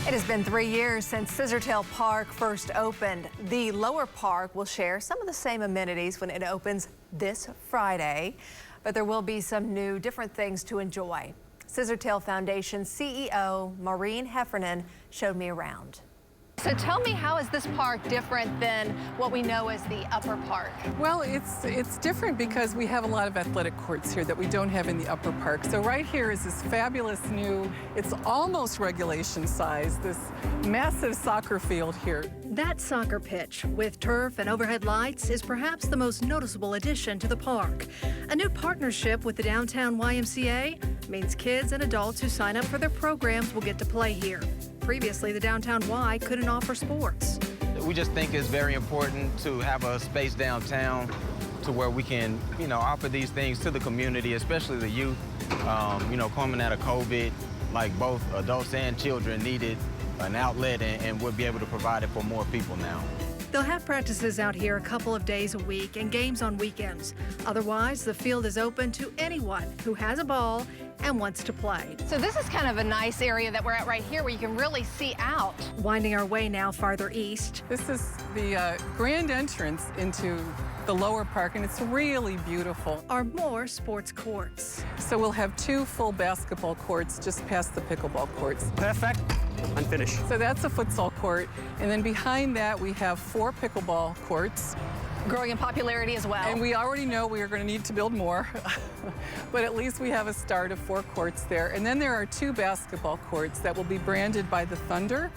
It has been 3 years since Scissortail Park first opened. The lower park will share some of the same amenities when it opens this Friday, but there will be some new, different things to enjoy. Scissortail Foundation CEO Maureen Heffernan showed me around. So tell me, how is this park different than what we know as the upper park? Well, it's different because we have a lot of athletic courts here that we don't have in the upper park. So right here is this fabulous new, it's almost regulation size, this massive soccer field here. That soccer pitch with turf and overhead lights is perhaps the most noticeable addition to the park. A new partnership with the downtown YMCA means kids and adults who sign up for their programs will get to play here. Previously, the downtown Y couldn't offer sports. We just think it's very important to have a space downtown to where we can, offer these things to the community, especially the youth. Coming out of COVID, like both adults and children needed an outlet, and we'll be able to provide it for more people now. They'll have practices out here a couple of days a week and games on weekends. Otherwise, the field is open to anyone who has a ball and wants to play. So this is kind of a nice area that we're at right here where you can really see out. Winding our way now farther east. This is the grand entrance into the lower park, and it's really beautiful. Are more sports courts. So we'll have 2 full basketball courts just past the pickleball courts. Perfect. Unfinished. So that's a futsal court, and then behind that we have 4 pickleball courts. Growing in popularity as well. And we already know we are going to need to build more, but at least we have a start of 4 courts there. And then there are 2 basketball courts that will be branded by the Thunder.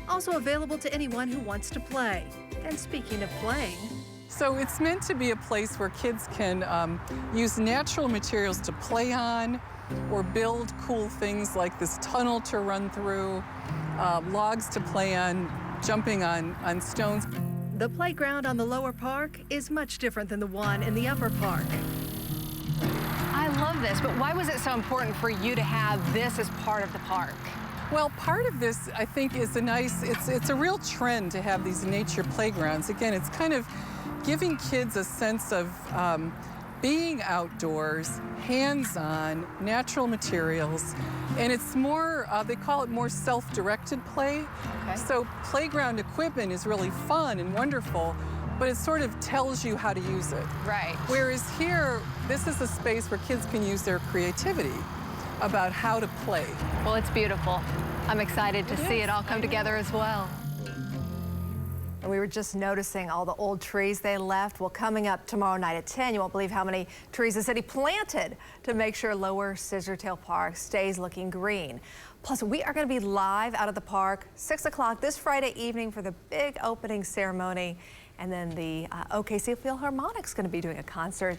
Also available to anyone who wants to play. And speaking of playing, so it's meant to be a place where kids can use natural materials to play on, or build cool things like this tunnel to run through, logs to play on, jumping on stones. the playground on the lower park is much different than the one in the upper park. I love this, but why was it so important for you to have this as part of the park? Well, part of this, I think, is it's a real trend to have these nature playgrounds. Again, it's kind of giving kids a sense of being outdoors, hands-on, natural materials, and it's more, they call it more self-directed play. Okay. So playground equipment is really fun and wonderful, but it sort of tells you how to use it. Right. Whereas here, this is a space where kids can use their creativity about how to play. Well, it's beautiful. I'm excited to see it all come together as well. And we were just noticing all the old trees they left. Well, coming up tomorrow night at 10, you won't believe how many trees the city planted to make sure Lower Scissortail Park stays looking green. Plus, we are going to be live out of the park 6 o'clock this Friday evening for the big opening ceremony. And then the OKC Philharmonic's going to be doing a concert